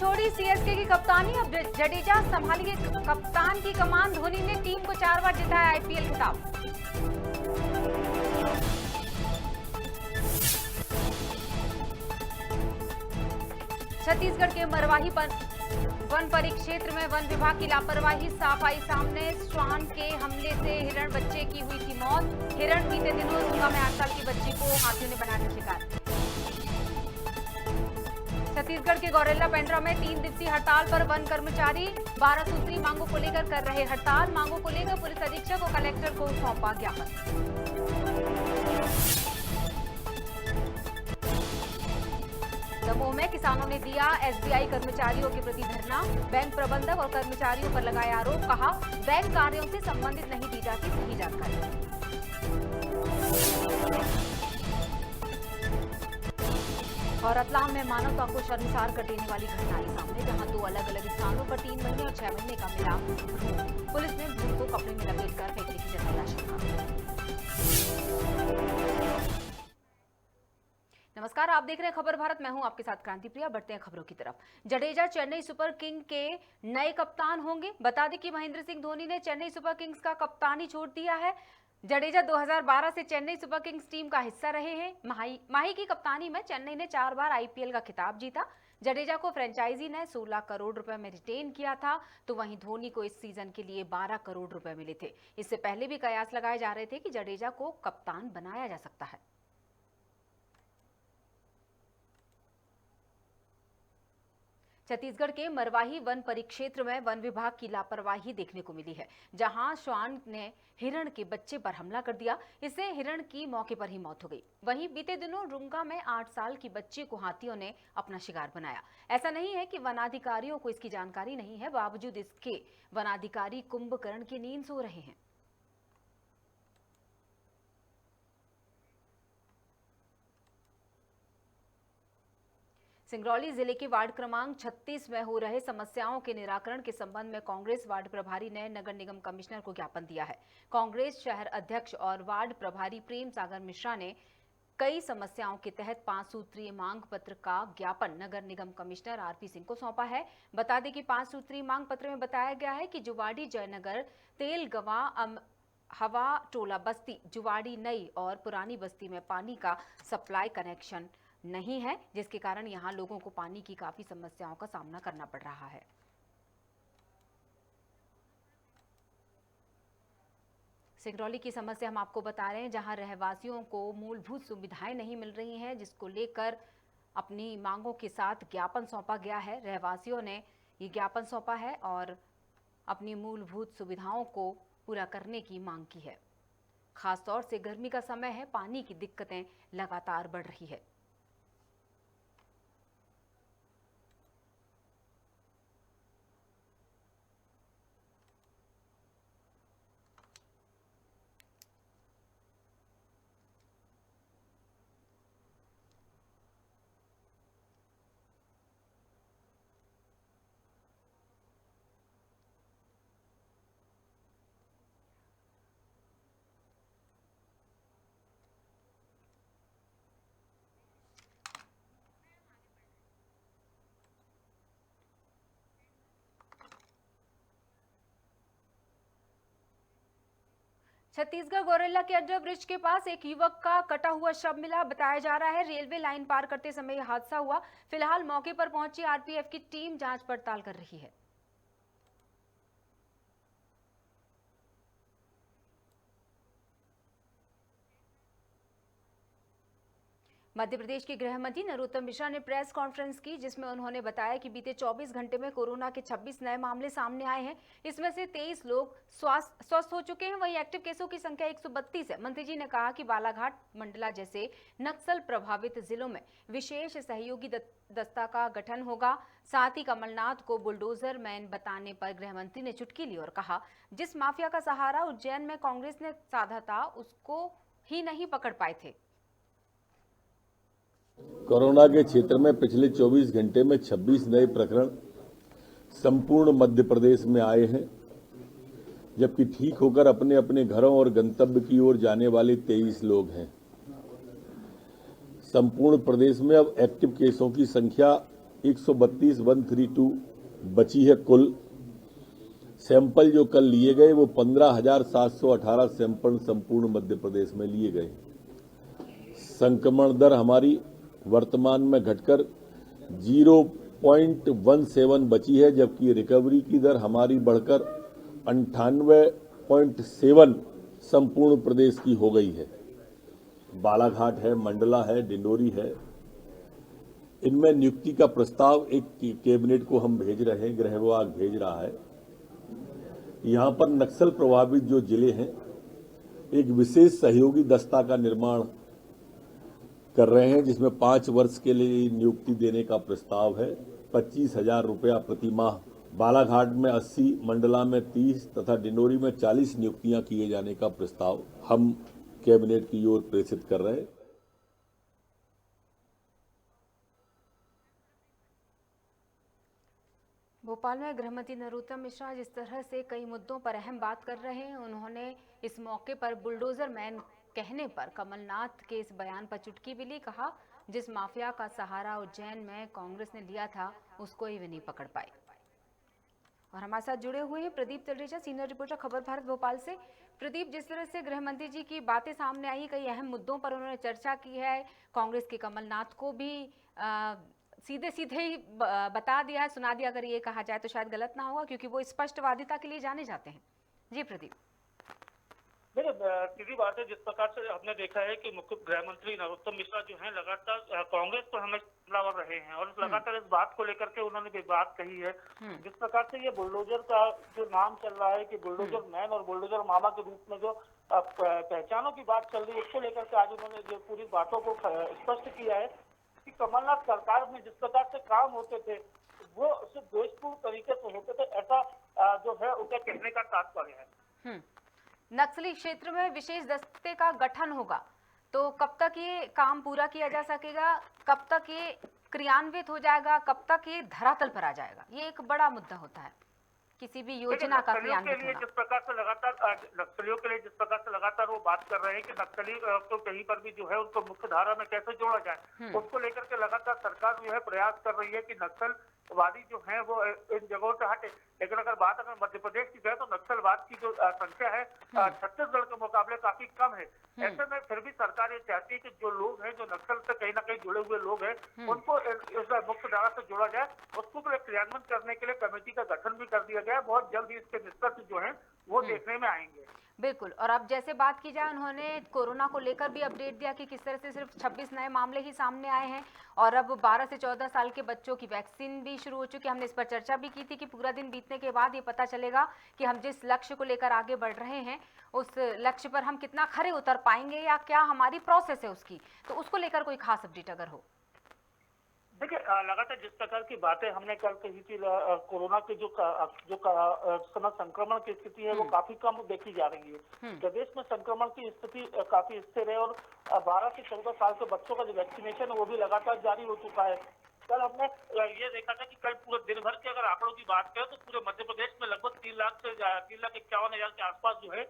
छोड़ी सीएसके की कप्तानी, अब जडेजा संभालेंगे कप्तान की कमान। धोनी ने टीम को 4 बार जिताया आईपीएल खिताब। छत्तीसगढ़ के मरवाही वन परिक्षेत्र में वन विभाग की लापरवाही साफ आई सामने। श्वान के हमले से हिरण बच्चे की हुई थी मौत। हिरण बीते दिनों रुंगा में 8 साल की बच्ची को हाथियों ने बनाया शिकार। छत्तीसगढ़ के गौरेला पेंड्रा में 3 दिवसीय हड़ताल पर वन कर्मचारी 12 सूत्री मांगों को लेकर कर रहे हड़ताल। मांगों को लेकर पुलिस अधीक्षक और कलेक्टर को सौंपा ज्ञापन। दमोह में किसानों ने दिया एसबीआई कर्मचारियों के प्रति धरना। बैंक प्रबंधक और कर्मचारियों पर लगाए आरोप, कहा बैंक कार्यों से संबंधित नहीं दी जाती सही जानकारी। और रतलाम में मानवता को शर्मसार कर देने वाली घटना आई सामने, जहां 2 अलग-अलग स्थानों पर 3 महीने और 6 महीने का मिला भ्रूण। पुलिस ने भ्रूण को कपड़े में लपेटकर फेंकने की जताई आशंका। नमस्कार, आप देख रहे हैं खबर भारत। मैं हूं आपके साथ क्रांति प्रिया। बढ़ते हैं खबरों की तरफ। जडेजा चेन्नई सुपर किंग के नए कप्तान होंगे। बता दें कि महेंद्र सिंह धोनी ने चेन्नई सुपर किंग्स का कप्तानी छोड़ दिया है। जडेजा 2012 से चेन्नई सुपर किंग्स टीम का हिस्सा रहे हैं। माही की कप्तानी में चेन्नई ने 4 बार आईपीएल का खिताब जीता। जडेजा को फ्रेंचाइजी ने 16 करोड़ रुपए में रिटेन किया था, तो वहीं धोनी को इस सीजन के लिए 12 करोड़ रुपए मिले थे। इससे पहले भी कयास लगाए जा रहे थे कि जडेजा को कप्तान बनाया जा सकता है। छत्तीसगढ़ के मरवाही वन परिक्षेत्र में वन विभाग की लापरवाही देखने को मिली है, जहां श्वान ने हिरण के बच्चे पर हमला कर दिया। इससे हिरण की मौके पर ही मौत हो गई। वहीं बीते दिनों रुंगा में 8 साल की बच्ची को हाथियों ने अपना शिकार बनाया। ऐसा नहीं है कि वनाधिकारियों को इसकी जानकारी नहीं है, बावजूद इसके वनाधिकारी कुंभकर्ण की नींद सो रहे हैं। सिंगरौली जिले के वार्ड क्रमांक 36 में हो रहे समस्याओं के निराकरण के संबंध में कांग्रेस वार्ड प्रभारी ने नगर निगम कमिश्नर को ज्ञापन दिया है। कांग्रेस शहर अध्यक्ष और वार्ड प्रभारी प्रेम सागर मिश्रा ने कई समस्याओं के तहत 5 सूत्रीय मांग पत्र का ज्ञापन नगर निगम कमिश्नर आरपी सिंह को सौंपा है। बता दें कि 5 सूत्रीय मांग पत्र में बताया गया है कि जुवाड़ी जयनगर, तेलगवा, हवा टोला बस्ती, जुवाड़ी नई और पुरानी बस्ती में पानी का सप्लाई कनेक्शन नहीं है, जिसके कारण यहां लोगों को पानी की काफी समस्याओं का सामना करना पड़ रहा है। सिंगरौली की समस्या हम आपको बता रहे हैं, जहां रहवासियों को मूलभूत सुविधाएं नहीं मिल रही हैं, जिसको लेकर अपनी मांगों के साथ ज्ञापन सौंपा गया है। रहवासियों ने ये ज्ञापन सौंपा है और अपनी मूलभूत सुविधाओं को पूरा करने की मांग की है। खासतौर से गर्मी का समय है, पानी की दिक्कतें लगातार बढ़ रही है। छत्तीसगढ़ गौरेला के अंडर ब्रिज के पास एक युवक का कटा हुआ शव मिला। बताया जा रहा है रेलवे लाइन पार करते समय यह हादसा हुआ। फिलहाल मौके पर पहुंची आरपीएफ की टीम जांच पड़ताल कर रही है। मध्य प्रदेश के गृह मंत्री नरोत्तम मिश्रा ने प्रेस कॉन्फ्रेंस की, जिसमें उन्होंने बताया कि बीते 24 घंटे में कोरोना के 26 नए मामले सामने आए हैं। इसमें से 23 लोग स्वस्थ हो चुके हैं। वहीं एक्टिव केसों की संख्या 132 है। मंत्री जी ने कहा कि बालाघाट, मंडला जैसे नक्सल प्रभावित जिलों में विशेष सहयोगी दस्ता का गठन होगा। साथ ही कमलनाथ को बुलडोजर मैन बताने पर गृह मंत्री ने चुटकी ली और कहा, जिस माफिया का सहारा उज्जैन में कांग्रेस ने साधा था, उसको ही नहीं पकड़ पाए थे। कोरोना के क्षेत्र में पिछले 24 घंटे में 26 नए प्रकरण संपूर्ण मध्य प्रदेश में आए हैं, जबकि ठीक होकर अपने अपने घरों और गंतव्य की ओर जाने वाले 23 लोग हैं। संपूर्ण प्रदेश में अब एक्टिव केसों की संख्या 132 बची है कुल। सैंपल जो कल लिए गए वो 15,718 सैंपल संपूर्ण मध्य प्रदेश में लिए गए। संक्रमण दर हमारी वर्तमान में घटकर 0.17 बची है, जबकि रिकवरी की दर हमारी बढ़कर 98.7 संपूर्ण प्रदेश की हो गई है। बालाघाट है, मंडला है, डिंडोरी है, इनमें नियुक्ति का प्रस्ताव एक कैबिनेट को हम भेज रहे हैं, गृह विभाग भेज रहा है। यहां पर नक्सल प्रभावित जो जिले हैं एक विशेष सहयोगी दस्ता का निर्माण कर रहे हैं, जिसमें 5 वर्ष के लिए नियुक्ति देने का प्रस्ताव है। 25,000 रुपया प्रति माह। बालाघाट में 80, मंडला में 30 तथा डिंडोरी में 40 नियुक्तियां किए जाने का प्रस्ताव हम कैबिनेट की ओर प्रेषित कर रहे हैं। भोपाल में गृहमंत्री नरोत्तम मिश्रा जिस तरह से कई मुद्दों पर अहम बात कर रहे हैं, उन्होंने इस मौके पर बुलडोजर मैन कहने पर कमलनाथ के इस बयान पर चुटकी भी ली। कहा, जिस माफिया का सहारा उज्जैन में कांग्रेस ने लिया था उसको ही वे नहीं पकड़ पाए। और हमारे साथ जुड़े हुए हैं प्रदीप तलरेजा, सीनियर रिपोर्टर खबर भारत भोपाल से। प्रदीप, जिस तरह से गृह मंत्री जी की बातें सामने आई, कई अहम मुद्दों पर उन्होंने चर्चा की है, कांग्रेस के कमलनाथ को भी सीधे सीधे ही बता दिया है, सुना दिया, अगर ये कहा जाए तो शायद गलत ना होगा, क्योंकि वो स्पष्टवादिता के लिए जाने जाते हैं। जी प्रदीप। देखिए, सीधी बात है, जिस प्रकार से हमने देखा है कि मुख्य गृह मंत्री नरोत्तम मिश्रा जो है लगातार कांग्रेस पर हमेशा हमलावर रहे हैं और लगातार इस बात को लेकर के उन्होंने भी बात कही है। जिस प्रकार से ये बुलडोजर का जो नाम चल रहा है कि बुलडोजर मैन और बुलडोजर मामा के रूप में जो पहचानों की बात चल रही है, उसको लेकर के आज उन्होंने जो पूरी बातों को स्पष्ट किया है कि कमलनाथ सरकार में जिस प्रकार से काम होते थे वो सिर्फ देशपूर्ण तरीके से होते थे, ऐसा जो है उनका कहने का तात्पर्य है। नक्सली क्षेत्र में विशेष दस्ते का गठन होगा, तो कब तक ये काम पूरा किया जा सकेगा, कब तक ये क्रियान्वित हो जाएगा, कब तक ये धरातल पर आ जाएगा, ये एक बड़ा मुद्दा होता है किसी भी योजना का क्रियान्वित होना। जिस प्रकार से लगातार नक्सलियों के लिए जिस प्रकार से लगातार वो बात कर रहे हैं कि नक्सली तो कहीं पर भी जो है उनको मुख्य धारा में कैसे जोड़ा जाए, उसको लेकर के लगातार सरकार जो है प्रयास कर रही है कि नक्सलवादी जो है वो इन जगहों से हटे। लेकिन अगर बात अगर मध्य प्रदेश की जाए तो नक्सलवाद की जो संख्या है छत्तीसगढ़ के मुकाबले काफी कम है। ऐसे में फिर भी सरकार ये चाहती है कि जो लोग हैं, जो नक्सल से कहीं ना कहीं जुड़े हुए लोग हैं, उनको इस मुख्य धारा से जोड़ा जाए। उसको क्रियान्वयन करने के लिए कमेटी का गठन भी कर दिया गया है। बहुत जल्द ही इसके निष्कर्ष जो है वो देखने में आएंगे। बिल्कुल। और अब जैसे बात की जाए, उन्होंने कोरोना को लेकर भी अपडेट दिया कि किस तरह से सिर्फ 26 नए मामले ही सामने आए हैं और अब 12 से 14 साल के बच्चों की वैक्सीन भी शुरू हो चुकी है। हमने इस पर चर्चा भी की थी कि पूरा दिन बीतने के बाद ये पता चलेगा कि हम जिस लक्ष्य को लेकर आगे बढ़ रहे हैं उस लक्ष्य पर हम कितना खरे उतर पाएंगे या क्या हमारी प्रोसेस है उसकी, तो उसको लेकर कोई खास अपडेट अगर हो। देखिए, लगातार जिस प्रकार की बातें हमने कल कही थी, कोरोना के जो समय संक्रमण की स्थिति है वो काफी कम देखी जा रही है। प्रदेश में संक्रमण की स्थिति काफी स्थिर है और 12 से 14 साल के बच्चों का जो वैक्सीनेशन है वो भी लगातार जारी हो चुका है। कल हमने ये देखा था कि कल पूरे दिन भर के अगर आंकड़ों की बात करें तो पूरे मध्य प्रदेश में लगभग 3,51,000 के आसपास जो है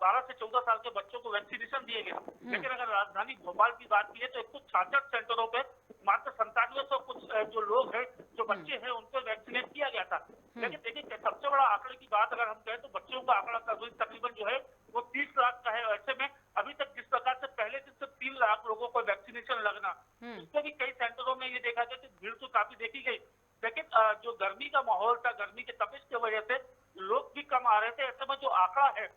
12 से 14 साल के बच्चों को वैक्सीनेशन दिए गए। लेकिन अगर राजधानी भोपाल की बात की है तो 166 सेंटरों पे मात्र 9700 कुछ जो लोग हैं, जो बच्चे हैं, उनको वैक्सीनेट किया गया था। लेकिन देखिए, सबसे बड़ा आंकड़े की बात अगर हम कहें तो बच्चों का आंकड़ा तकरीबन जो है वो 30 लाख का है। ऐसे में अभी तक जिस प्रकार से पहले दिन से 3 लाख लोगों को वैक्सीनेशन लगना, उसमें भी कई सेंटरों में ये देखा गया कि भीड़ तो काफी देखी गई, लेकिन जो गर्मी का माहौल था, गर्मी के तपिश की वजह से लोग भी कम आ रहे थे। ऐसे में जो आंकड़ा है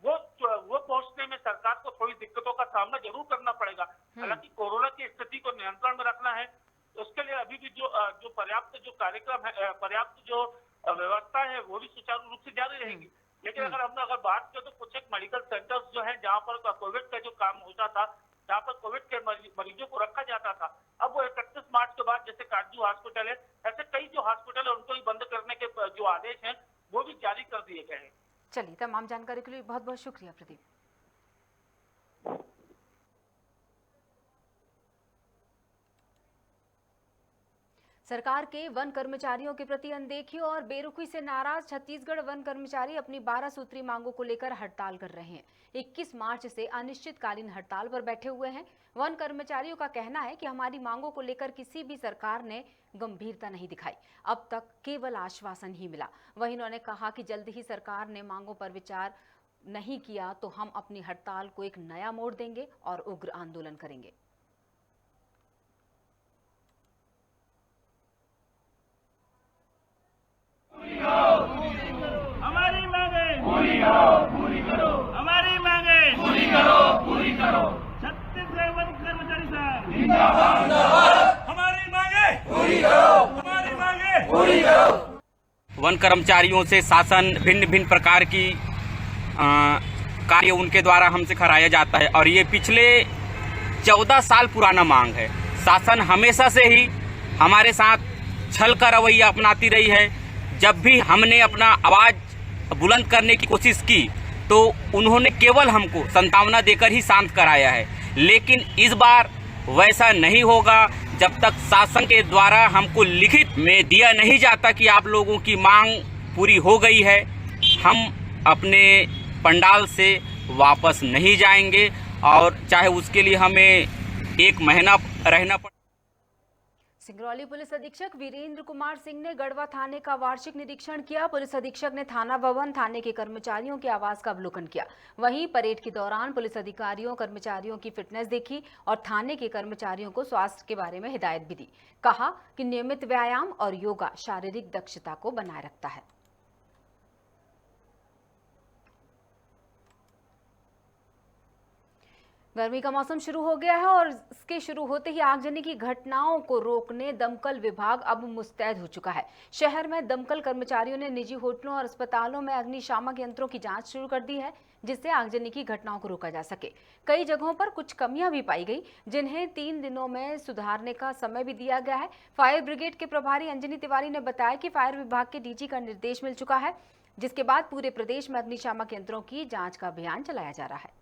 वो पहुंचने में सरकार को थोड़ी दिक्कतों का सामना जरूर करना पड़ेगा। हालांकि कोरोना की स्थिति को नियंत्रण में रखना है, उसके लिए अभी भी जो पर्याप्त जो कार्यक्रम है, पर्याप्त जो व्यवस्था है वो भी सुचारू रूप से जारी रहेगी। लेकिन अगर बात करें तो कुछ एक मेडिकल सेंटर्स जो है जहाँ पर कोविड का जो काम होता था, जहाँ पर कोविड के मरीजों को रखा जाता था, अब वो 31 मार्च के बाद जैसे काजू हॉस्पिटल है, ऐसे कई जो हॉस्पिटल है उनको भी बंद करने के जो आदेश हैं वो भी जारी कर दिए गए हैं। चलिए, तमाम जानकारी के लिए बहुत बहुत शुक्रिया प्रदीप। सरकार के वन कर्मचारियों के प्रति अनदेखी और बेरुखी से नाराज छत्तीसगढ़ वन कर्मचारी अपनी 12 सूत्री मांगों को लेकर हड़ताल कर रहे हैं। 21 मार्च से अनिश्चितकालीन हड़ताल पर बैठे हुए हैं। वन कर्मचारियों का कहना है कि हमारी मांगों को लेकर किसी भी सरकार ने गंभीरता नहीं दिखाई, अब तक केवल आश्वासन ही मिला। वहीं उन्होंने कहा कि जल्द ही सरकार ने मांगों पर विचार नहीं किया तो हम अपनी हड़ताल को एक नया मोड़ देंगे और उग्र आंदोलन करेंगे। हमारी मांगे पूरी करो, पूरी करो। हमारी मांगे पूरी करो, पूरी करो। छत्तीसगढ़ वन कर्मचारी संघ जिंदाबाद, जिंदाबाद। हमारी मांगे पूरी करो, हमारी मांगे पूरी करो। वन कर्मचारियों से शासन भिन्न भिन्न प्रकार की कार्य उनके द्वारा हमसे कराया जाता है और ये पिछले 14 साल पुराना मांग है। शासन हमेशा से ही हमारे साथ छल का रवैया अपनाती रही है। जब भी हमने अपना आवाज बुलंद करने की कोशिश की तो उन्होंने केवल हमको सांत्वना देकर ही शांत कराया है, लेकिन इस बार वैसा नहीं होगा जब तक शासन के द्वारा हमको लिखित में दिया नहीं जाता कि आप लोगों की मांग पूरी हो गई है। हम अपने पंडाल से वापस नहीं जाएंगे और चाहे उसके लिए हमें 1 महीना रहना पड़े। सिंगरौली पुलिस अधीक्षक वीरेंद्र कुमार सिंह ने गढ़वा थाने का वार्षिक निरीक्षण किया। पुलिस अधीक्षक ने थाना भवन, थाने के कर्मचारियों के आवास का अवलोकन किया। वहीं परेड के दौरान पुलिस अधिकारियों कर्मचारियों की फिटनेस देखी और थाने के कर्मचारियों को स्वास्थ्य के बारे में हिदायत भी दी। कहा कि नियमित व्यायाम और योगा शारीरिक दक्षता को बनाए रखता है। गर्मी का मौसम शुरू हो गया है और इसके शुरू होते ही आगजनी की घटनाओं को रोकने दमकल विभाग अब मुस्तैद हो चुका है। शहर में दमकल कर्मचारियों ने निजी होटलों और अस्पतालों में अग्निशामक यंत्रों की जांच शुरू कर दी है, जिससे आगजनी की घटनाओं को रोका जा सके। कई जगहों पर कुछ कमियां भी पाई गई, जिन्हें 3 दिनों में सुधारने का समय भी दिया गया है। फायर ब्रिगेड के प्रभारी अंजनी तिवारी ने बताया कि फायर विभाग के डीजी का निर्देश मिल चुका है, जिसके बाद पूरे प्रदेश में अग्निशामक यंत्रों की जाँच का अभियान चलाया जा रहा है।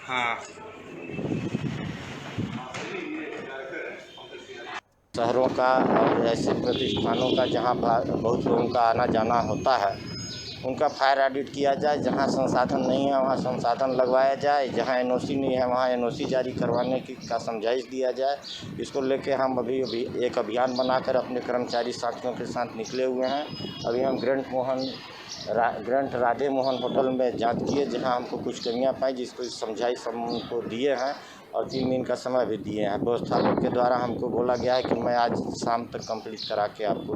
हाँ, शहरों का और ऐसे प्रतिष्ठानों का जहां बहुत लोगों का आना जाना होता है, उनका फायर ऑडिट किया जाए। जहां संसाधन नहीं है वहां संसाधन लगवाया जाए, जहां एनओसी नहीं है वहां एनओसी जारी करवाने का समझाइश दिया जाए। इसको लेके हम अभी एक अभियान बनाकर अपने कर्मचारी साथियों के साथ निकले हुए हैं। अभी हम ग्रैंड राधे मोहन होटल में जांच किए, जहां हमको कुछ कमियां पाई, जिसको समझाइश हम उनको दिए हैं और 3 दिन का समय भी दिए हैं। व्यवस्थापक के द्वारा हमको बोला गया है कि मैं आज शाम तक कंप्लीट करा के आपको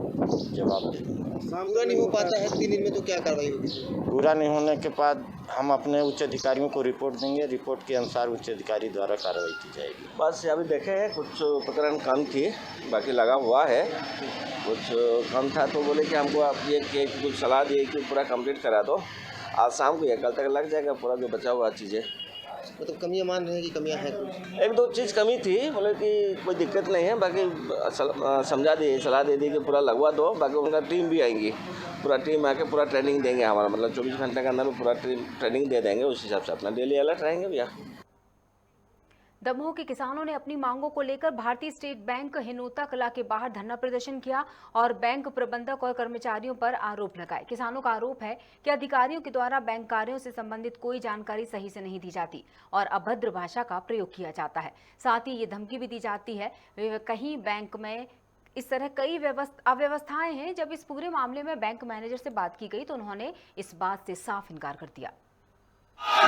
जवाब दे दूँगा। पूरा नहीं हो पाता है 3 दिन में तो क्या कार्रवाई होगी? पूरा नहीं होने के बाद हम अपने उच्च अधिकारियों को रिपोर्ट देंगे। रिपोर्ट के अनुसार उच्च अधिकारी द्वारा कार्रवाई की जाएगी। बस अभी देखे हैं कुछ प्रकरण कम थी, बाकी लगा हुआ है। कुछ कम था तो बोले कि हमको आप ये कुछ सलाह दिए कि पूरा कंप्लीट करा दो। आज शाम को या कल तक लग जाएगा पूरा जो बचा हुआ चीज़ें। मतलब कमियां मान रहे हैं कि कमियां हैं कुछ? 1-2 चीज़ कमी थी, बोले कि कोई दिक्कत नहीं है, बाकी समझा दी, सलाह दे दी कि पूरा लगवा दो। बाकी उनका टीम भी आएंगी, पूरा टीम आके पूरा ट्रेनिंग देंगे हमारा, मतलब 24 घंटे के अंदर पूरा ट्रेनिंग दे देंगे। उस हिसाब से अपना डेली अलर्ट रहेंगे भैया। दमोह के किसानों ने अपनी मांगों को लेकर भारतीय स्टेट बैंक हिनोता कला के बाहर धरना प्रदर्शन किया और बैंक प्रबंधक और कर्मचारियों पर आरोप लगाए। किसानों का आरोप है कि अधिकारियों के द्वारा बैंक कार्यों से संबंधित कोई जानकारी सही से नहीं दी जाती और अभद्र भाषा का प्रयोग किया जाता है। साथ ही ये धमकी भी दी जाती है कहीं बैंक में इस तरह कई अव्यवस्थाएं हैं। जब इस पूरे मामले में बैंक मैनेजर से बात की गई तो उन्होंने इस बात से साफ इनकार कर दिया।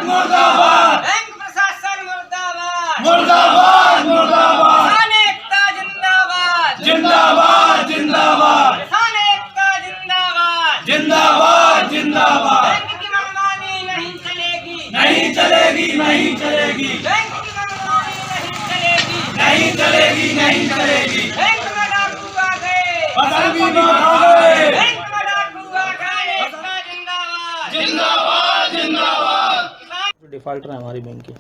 मुर्दाबाद बैंक प्रशासन मुर्दाबाद मुर्दाबाद मुर्दाबाद किसान एकता जिंदाबाद जिंदाबाद जिंदाबाद किसान एकता जिंदाबाद जिंदाबाद जिंदाबाद बैंक की मनमानी नहीं चलेगी नहीं चलेगी नहीं चलेगी बैंक की मनमानी नहीं चलेगी नहीं चलेगी नहीं चलेगी बैंक में डाकू आ गए फसल बीमा खा गए बैंक में डाकू आ गए एकता जिंदाबाद जिंदाबाद जिंदाबाद। डिफॉल्टर है हमारी बैंक की,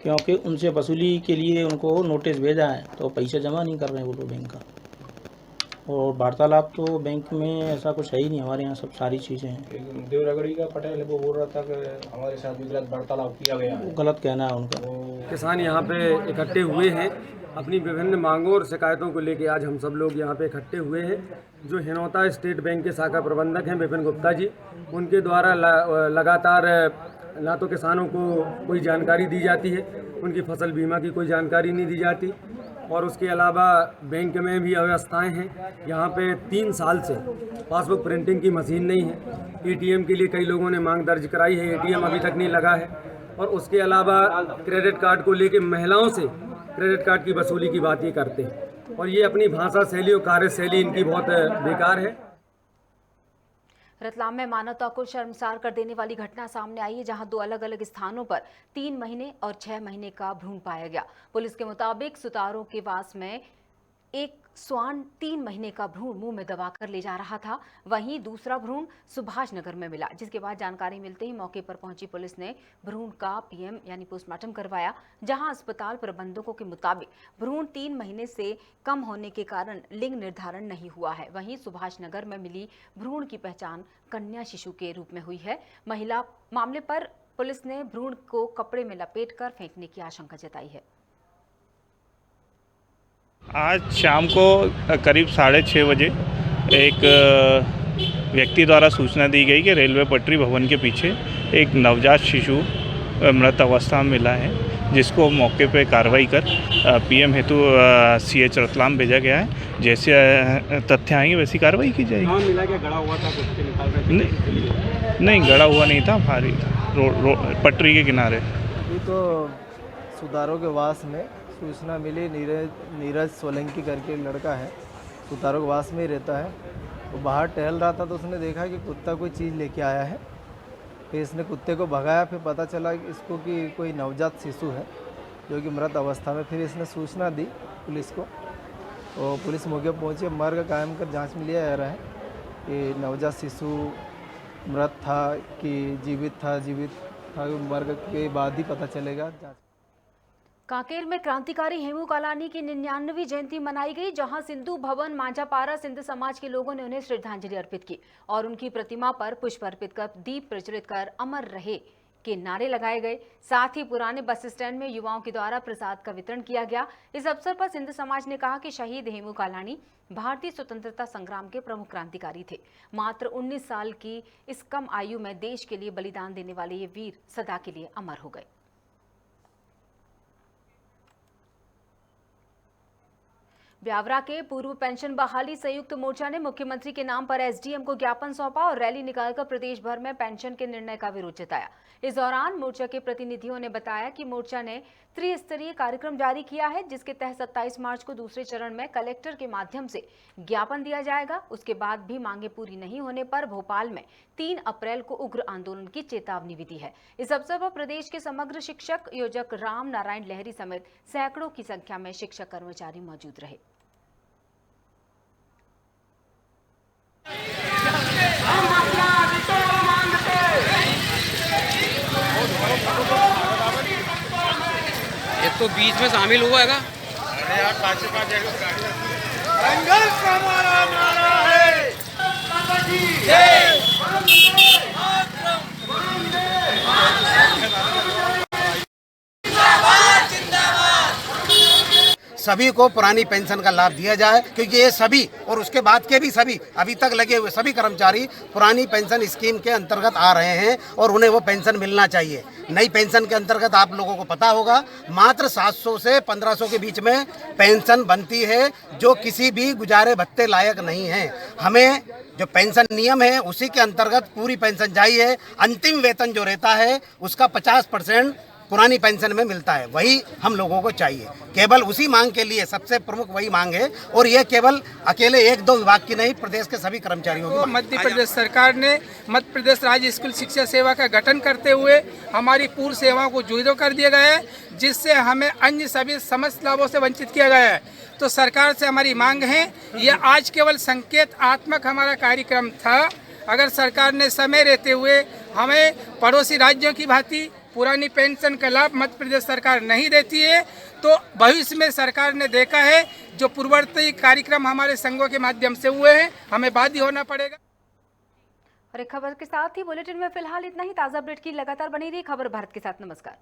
क्योंकि उनसे वसूली के लिए उनको नोटिस भेजा है तो पैसे जमा नहीं कर रहे हैं वो लोग बैंक का। और वार्तालाप तो बैंक में ऐसा कुछ है ही नहीं, हमारे यहाँ सब सारी चीज़ें हैं। देवरागढ़ी का पटेल वो बोल रहा था कि हमारे साथ भी गलत वार्तालाप किया गया है। गलत कहना है उनका। किसान यहाँ पे इकट्ठे हुए हैं अपनी विभिन्न मांगों और शिकायतों को लेके। आज हम सब लोग यहाँ पे इकट्ठे हुए हैं। जो हिनौता स्टेट बैंक के शाखा प्रबंधक हैं विपिन गुप्ता जी, उनके द्वारा लगातार ना तो किसानों को कोई जानकारी दी जाती है, उनकी फसल बीमा की कोई जानकारी नहीं दी जाती, और उसके अलावा बैंक में भी अव्यवस्थाएं हैं। यहाँ पे 3 साल से पासबुक प्रिंटिंग की मशीन नहीं है। एटीएम के लिए कई लोगों ने मांग दर्ज कराई है, एटीएम अभी तक नहीं लगा है। और उसके अलावा क्रेडिट कार्ड को लेके महिलाओं से क्रेडिट कार्ड की वसूली की बात ये करते हैं, और ये अपनी भाषा शैली और कार्यशैली इनकी बहुत बेकार है। रतलाम में मानवता को शर्मसार कर देने वाली घटना सामने आई है, जहां 2 अलग-अलग स्थानों पर 3 महीने और 6 महीने का भ्रूण पाया गया। पुलिस के मुताबिक सुतारों के वास में एक स्वान 3 महीने का भ्रूण मुंह में दबाकर ले जा रहा था। वहीं दूसरा भ्रूण सुभाष नगर में मिला, जिसके बाद जानकारी मिलते ही मौके पर पहुंची पुलिस ने भ्रूण का पीएम यानी पोस्टमार्टम करवाया, जहां अस्पताल प्रबंधकों के मुताबिक भ्रूण 3 महीने से कम होने के कारण लिंग निर्धारण नहीं हुआ है। वहीं सुभाष नगर में मिली भ्रूण की पहचान कन्या शिशु के रूप में हुई है। महिला मामले पर पुलिस ने भ्रूण को कपड़े में लपेटकर फेंकने की आशंका जताई है। आज शाम को करीब 6:30 बजे एक व्यक्ति द्वारा सूचना दी गई कि रेलवे पटरी भवन के पीछे एक नवजात शिशु मृत अवस्था में मिला है, जिसको मौके पे कार्रवाई कर पीएम हेतु सीएच रतलाम भेजा गया है। जैसे तथ्य आएंगे वैसी कार्रवाई की जाएगी। हाँ, मिला क्या गड़ा हुआ था कुछ के निकाल रहे थे? नहीं, गड़ा हुआ नहीं था, भारी था, पटरी के किनारे। अभी तो सुतारों के वास में सूचना मिली, नीरज सोलंकी करके लड़का है, सुतारों के वास में ही रहता है। वो बाहर टहल रहा था तो उसने देखा कि कुत्ता कोई चीज़ लेके आया है। फिर इसने कुत्ते को भगाया, फिर पता चला कि इसको कि कोई नवजात शिशु है जो कि मृत अवस्था में। फिर इसने सूचना दी पुलिस को, तो पुलिस मौके पर पहुँची, मर्ग कायम कर जांच में लिया जा रहा है कि नवजात शिशु मृत था कि जीवित था। मर्ग के बाद ही पता चलेगा। कांकेर में क्रांतिकारी हेमू कालानी की 99वीं जयंती मनाई गई, जहां सिंधु भवन मांझापारा सिंध समाज के लोगों ने उन्हें श्रद्धांजलि अर्पित की और उनकी प्रतिमा पर पुष्प अर्पित कर दीप प्रज्वलित कर अमर रहे के नारे लगाए गए। साथ ही पुराने बस स्टैंड में युवाओं के द्वारा प्रसाद का वितरण किया गया। इस अवसर पर सिंध समाज ने कहा कि शहीद हेमू कालानी भारतीय स्वतंत्रता संग्राम के प्रमुख क्रांतिकारी थे। मात्र 19 साल की इस कम आयु में देश के लिए बलिदान देने वाले ये वीर सदा के लिए अमर हो गए। ब्यावरा के पूर्व पेंशन बहाली संयुक्त मोर्चा ने मुख्यमंत्री के नाम पर एसडीएम को ज्ञापन सौंपा और रैली निकालकर प्रदेश भर में पेंशन के निर्णय का विरोध जताया। इस दौरान मोर्चा के प्रतिनिधियों ने बताया कि मोर्चा ने त्रिस्तरीय कार्यक्रम जारी किया है, जिसके तहत 27 मार्च को दूसरे चरण में कलेक्टर के माध्यम से ज्ञापन दिया जाएगा। उसके बाद भी मांगे पूरी नहीं होने पर भोपाल में 3 अप्रैल को उग्र आंदोलन की चेतावनी भी दी है। इस अवसर पर प्रदेश के समग्र शिक्षक योजक राम नारायण लहरी समेत सैकड़ों की संख्या में शिक्षक कर्मचारी मौजूद रहे। ये तो बीच में शामिल हुआ है। अरे यार, संघर्ष हमारा नारा है। सभी को पुरानी पेंशन का लाभ दिया जाए, क्योंकि ये सभी और उसके बाद के भी सभी अभी तक लगे हुए सभी कर्मचारी पुरानी पेंशन स्कीम के अंतर्गत आ रहे हैं और उन्हें वो पेंशन मिलना चाहिए। नई पेंशन के अंतर्गत आप लोगों को पता होगा मात्र 700 से 1500 के बीच में पेंशन बनती है, जो किसी भी गुजारे भत्ते लायक नहीं है। हमें जो पेंशन नियम है उसी के अंतर्गत पूरी पेंशन चाहिए। अंतिम वेतन जो रहता है उसका 50% पुरानी पेंशन में मिलता है, वही हम लोगों को चाहिए। केवल उसी मांग के लिए सबसे प्रमुख वही मांग है, और ये केवल अकेले 1-2 विभाग की नहीं, प्रदेश के सभी कर्मचारियों की। मध्य प्रदेश सरकार ने मध्य प्रदेश राज्य स्कूल शिक्षा सेवा का गठन करते हुए हमारी पूर्व सेवाओं को जुड़ो कर दिया गया है, जिससे हमें अन्य सभी समस्त लाभों से वंचित किया गया है। तो सरकार से हमारी मांग है, यह आज केवल संकेतात्मक हमारा कार्यक्रम था। अगर सरकार ने समय रहते हुए हमें पड़ोसी राज्यों की भांति पुरानी पेंशन का लाभ मध्य प्रदेश सरकार नहीं देती है, तो भविष्य में सरकार ने देखा है जो पूर्ववर्ती कार्यक्रम हमारे संघों के माध्यम से हुए हैं, हमें बाध्य होना पड़ेगा। और एक खबर के साथ ही बुलेटिन में फिलहाल इतना ही। ताज़ा अपडेट की लगातार बनी रही खबर भारत के साथ। नमस्कार।